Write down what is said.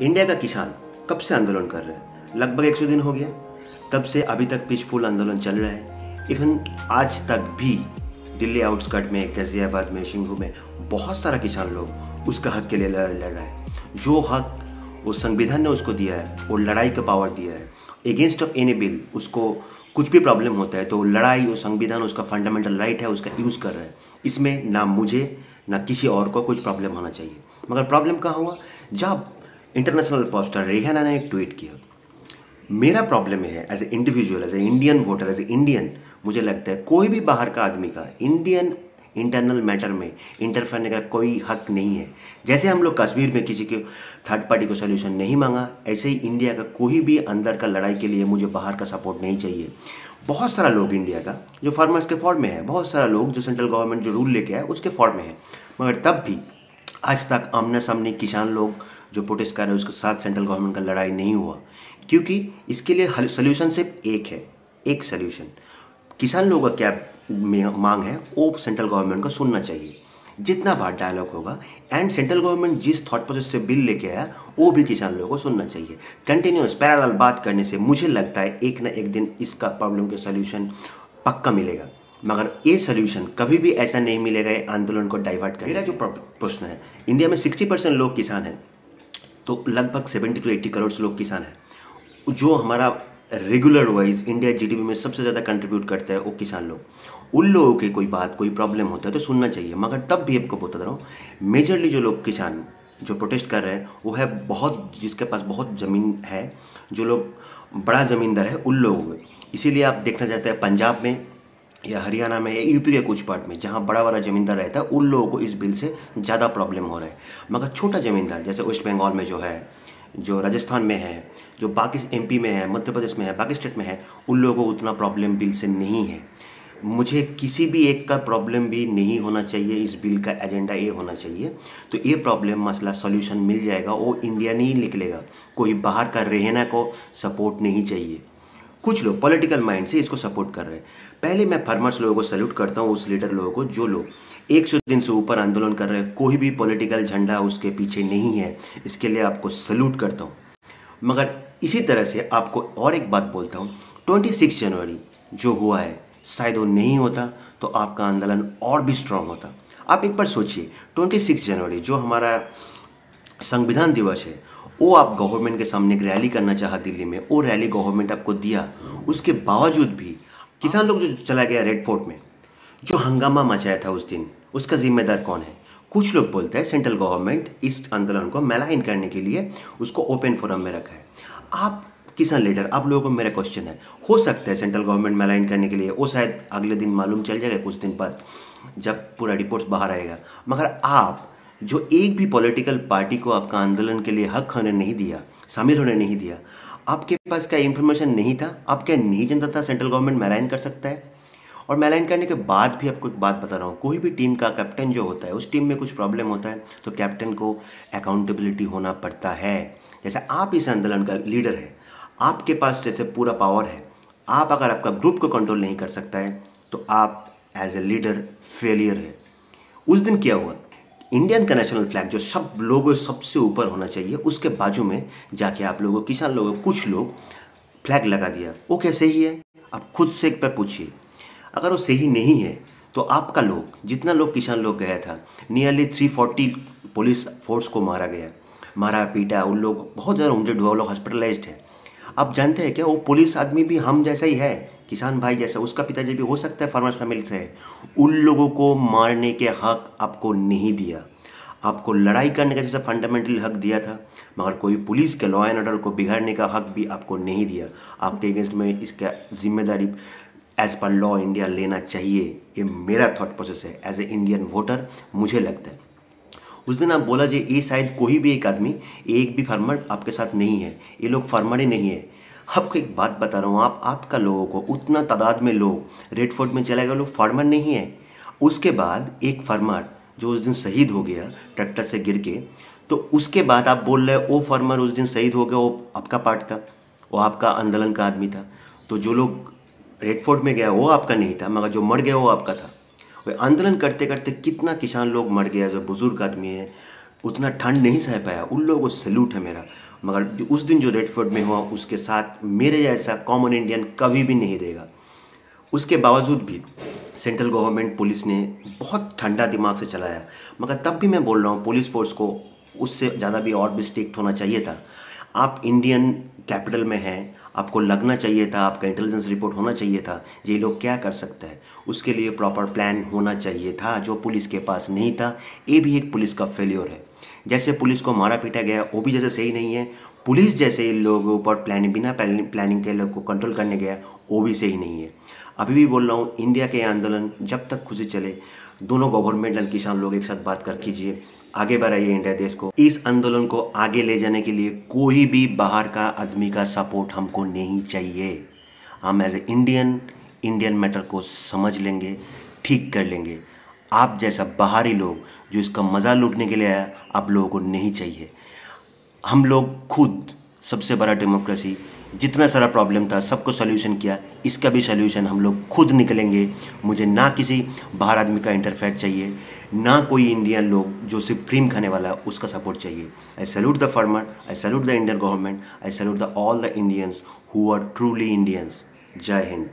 India का किसान कब से आंदोलन कर रहे हैं? लगभग 100 दिन हो गया। तब से अभी तक पीसफुल आंदोलन चल रहा है। इवन आज तक भी दिल्ली आउटस्कर्ट में, गाजियाबाद में, सिंघू में बहुत सारा किसान लोग उसका हक के लिए लड़ रहा है। जो हक वो संविधान ने उसको दिया है, वो लड़ाई का पावर दिया है। एगेंस्ट ऑफ एनी बिल उसको कुछ भी प्रॉब्लम होता है तो लड़ाई, वो संविधान उसका फंडामेंटल राइट है, उसका यूज़ कर रहा है। इसमें ना मुझे ना किसी और को कुछ प्रॉब्लम होना चाहिए। मगर प्रॉब्लम कहाँ हुआ? जब इंटरनेशनल पोस्टर रेहाना ने एक ट्वीट किया। मेरा प्रॉब्लम है as a individual, as a Indian voter, as a Indian, मुझे लगता है कोई भी बाहर का आदमी का इंडियन इंटरनल मैटर में इंटरफेयर करने का कोई हक नहीं है। जैसे हम लोग कश्मीर में किसी के थर्ड पार्टी को सोल्यूशन नहीं मांगा, ऐसे ही इंडिया का कोई भी अंदर का लड़ाई के लिए मुझे बाहर का सपोर्ट नहीं चाहिए। बहुत सारा लोग इंडिया का जो फार्मर्स के फॉर्म में है, बहुत सारा लोग जो सेंट्रल गवर्नमेंट जो रूल लेके आए उसके फॉर्म में है, मगर तब भी आज तक आमने सामने किसान लोग जो प्रोटेस्ट कर रहे हैं उसके साथ सेंट्रल गवर्नमेंट का लड़ाई नहीं हुआ। क्योंकि इसके लिए सोल्यूशन सिर्फ एक है, एक सोल्यूशन। किसान लोगों का क्या मांग है वो सेंट्रल गवर्नमेंट को सुनना चाहिए। जितना बार डायलॉग होगा एंड सेंट्रल गवर्नमेंट जिस थॉट प्रोसेस से बिल लेके आया वो भी किसान लोगों को सुनना चाहिए। कंटिन्यूस पैरेलल बात करने से मुझे लगता है एक ना एक दिन इसका प्रॉब्लम के सोल्यूशन पक्का मिलेगा। मगर ये सोल्यूशन कभी भी ऐसा नहीं मिलेगा ये आंदोलन को डाइवर्ट कर। मेरा जो प्रश्न है, इंडिया में 60% लोग किसान हैं, तो लगभग 70 to 80 करोड़ लोग किसान हैं। जो हमारा रेगुलर वाइज इंडिया जीडीपी में सबसे ज़्यादा कंट्रीब्यूट करता है वो किसान लोग। उन लोगों की कोई बात, कोई प्रॉब्लम होता है तो सुनना चाहिए। मगर तब भी आपको बता रहा हूँ, मेजरली जो लोग किसान जो प्रोटेस्ट कर रहे हैं वो है बहुत, जिसके पास बहुत ज़मीन है, जो लोग बड़ा ज़मींदार है, उन लोगों को। इसीलिए आप देखना चाहते हैं पंजाब में या हरियाणा में या यूपी के कुछ पार्ट में जहाँ बड़ा बड़ा ज़मींदार रहता है उन लोगों को इस बिल से ज़्यादा प्रॉब्लम हो रहा है। मगर छोटा ज़मींदार जैसे वेस्ट बंगाल में जो है, जो राजस्थान में है, जो बाकी एमपी में है, मध्य प्रदेश में है, बाकी स्टेट में है, उन लोगों को उतना प्रॉब्लम बिल से नहीं है। मुझे किसी भी एक का प्रॉब्लम भी नहीं होना चाहिए। इस बिल का एजेंडा ये होना चाहिए तो ये प्रॉब्लम मसला सॉल्यूशन मिल जाएगा। वो इंडिया नहीं निकलेगा, कोई बाहर का रहना को सपोर्ट नहीं चाहिए। कुछ लोग पॉलिटिकल माइंड से इसको सपोर्ट कर रहे हैं। पहले मैं फार्मर्स लोगों को सैल्यूट करता हूँ, उस लीडर लोगों को जो लोग 100 दिन से ऊपर आंदोलन कर रहे हैं, कोई भी पॉलिटिकल झंडा उसके पीछे नहीं है, इसके लिए आपको सैल्यूट करता हूँ। मगर इसी तरह से आपको और एक बात बोलता हूँ, 26 जनवरी जो हुआ है शायद वो नहीं होता तो आपका आंदोलन और भी स्ट्रांग होता। आप एक बार सोचिए, 26 जनवरी जो हमारा संविधान दिवस है, वो आप गवर्नमेंट के सामने एक रैली करना चाहा दिल्ली में, वो रैली गवर्नमेंट आपको दिया, उसके बावजूद भी किसान लोग जो चला गया रेड फोर्ट में, जो हंगामा मचाया था उस दिन, उसका जिम्मेदार कौन है? कुछ लोग बोलते हैं सेंट्रल गवर्नमेंट इस आंदोलन को मैलाइन करने के लिए उसको ओपन फोरम में रखा है। आप किसान लीडर, आप लोगों को मेरा क्वेश्चन है, हो सकता है सेंट्रल गवर्नमेंट मैलाइन करने के लिए, वो शायद अगले दिन मालूम चल जाएगा कुछ दिन बाद जब पूरा रिपोर्ट बाहर आएगा। मगर आप जो एक भी पॉलिटिकल पार्टी को आपका आंदोलन के लिए हक होने नहीं दिया, शामिल होने नहीं दिया, आपके पास क्या इन्फॉर्मेशन नहीं था? आप क्या नहीं जानता था सेंट्रल गवर्नमेंट मैलाइन कर सकता है? और मैलाइन करने के बाद भी आपको एक बात बता रहा हूँ, कोई भी टीम का कैप्टन जो होता है, उस टीम में कुछ प्रॉब्लम होता है तो कैप्टन को अकाउंटेबिलिटी होना पड़ता है। जैसे आप इस आंदोलन का लीडर है, आपके पास जैसे पूरा पावर है, आप अगर आपका ग्रुप को कंट्रोल नहीं कर सकता है तो आप एज ए लीडर फेलियर है। उस दिन क्या हुआ, इंडियन का नेशनल फ्लैग जो सब लोगों सबसे ऊपर होना चाहिए, उसके बाजू में जाके आप लोगों, किसान लोगों, कुछ लोग फ्लैग लगा दिया। वो क्या सही है? आप खुद से एक बार पूछिए। अगर वो सही नहीं है तो आपका लोग, जितना लोग किसान लोग गया था, नियरली 340 पुलिस फोर्स को मारा गया, मारा पीटा, उन लोग बहुत ज़्यादा इंजर्ड हुआ, वो लोग हॉस्पिटलाइज्ड है। आप जानते हैं क्या, वो पुलिस आदमी भी हम जैसा ही है, किसान भाई जैसा, उसका पिताजी भी हो सकता है फार्मर्स फैमिली से है। उन लोगों को मारने के हक आपको नहीं दिया, आपको लड़ाई करने का जैसा फंडामेंटल हक दिया था, मगर कोई पुलिस के लॉ एंड ऑर्डर को बिगाड़ने का हक भी आपको नहीं दिया। आपके अगेंस्ट में इसका जिम्मेदारी एज पर लॉ इंडिया लेना चाहिए। ये मेरा थॉट प्रोसेस है एज ए इंडियन वोटर, मुझे लगता है। उस दिन आप बोला जी ये शायद कोई भी एक आदमी, एक भी फार्मर आपके साथ नहीं है, ये लोग फार्मर ही नहीं है। आपको एक बात बता रहा हूँ, आपका लोगों को उतना तादाद में लोग रेड फोर्ट में चले गए, लोग फार्मर नहीं है। उसके बाद एक फार्मर जो उस दिन शहीद हो गया ट्रैक्टर से गिर के, तो उसके बाद आप बोल रहे वो फार्मर उस दिन शहीद हो गया, वो आपका पार्ट था, वो आपका आंदोलन का आदमी था। तो जो लोग रेड फोर्ट में गया वो आपका नहीं था, मगर जो मर गया वो आपका था। आंदोलन करते करते कितना किसान लोग मर गया, जो बुजुर्ग आदमी है, उतना ठंड नहीं सह पाया, उन लोगों को सैल्यूट है मेरा। मगर उस दिन जो रेड फोर्ट में हुआ, उसके साथ मेरे जैसा कॉमन इंडियन कभी भी नहीं रहेगा। उसके बावजूद भी सेंट्रल गवर्नमेंट पुलिस ने बहुत ठंडा दिमाग से चलाया। मगर तब भी मैं बोल रहा हूँ, पुलिस फोर्स को उससे ज़्यादा भी और भी स्ट्रिक्ट होना चाहिए था। आप इंडियन कैपिटल में हैं, आपको लगना चाहिए था, आपका इंटेलिजेंस रिपोर्ट होना चाहिए था ये लोग क्या कर सकता है, उसके लिए प्रॉपर प्लान होना चाहिए था, जो पुलिस के पास नहीं था। ये भी एक पुलिस का फेल्योर है। जैसे पुलिस को मारा पीटा गया, वो भी जैसे सही नहीं है। पुलिस जैसे इन लोगों पर बिना प्लानिंग के लोग को कंट्रोल करने गया, वो भी सही नहीं है। अभी भी बोल रहा हूँ, इंडिया के आंदोलन जब तक खुशी चले, दोनों गवर्नमेंट और किसान लोग एक साथ बात कर कीजिए, आगे बढ़ाइए इंडिया देश को। इस आंदोलन को आगे ले जाने के लिए कोई भी बाहर का आदमी का सपोर्ट हमको नहीं चाहिए। हम एज ए इंडियन मैटर को समझ लेंगे, ठीक कर लेंगे। आप जैसा बाहरी लोग जो इसका मज़ा लूटने के लिए आया, आप लोगों को नहीं चाहिए। हम लोग खुद सबसे बड़ा डेमोक्रेसी, जितना सारा प्रॉब्लम था सबको सॉल्यूशन किया, इसका भी सॉल्यूशन हम लोग खुद निकलेंगे। मुझे ना किसी बाहर आदमी का इंटरफेयर चाहिए, ना कोई इंडियन लोग जो सिर्फ क्रीम खाने वाला है उसका सपोर्ट चाहिए। I salute the farmer, I salute the Indian government, I salute the all the Indians who are truly Indians. जय हिंद।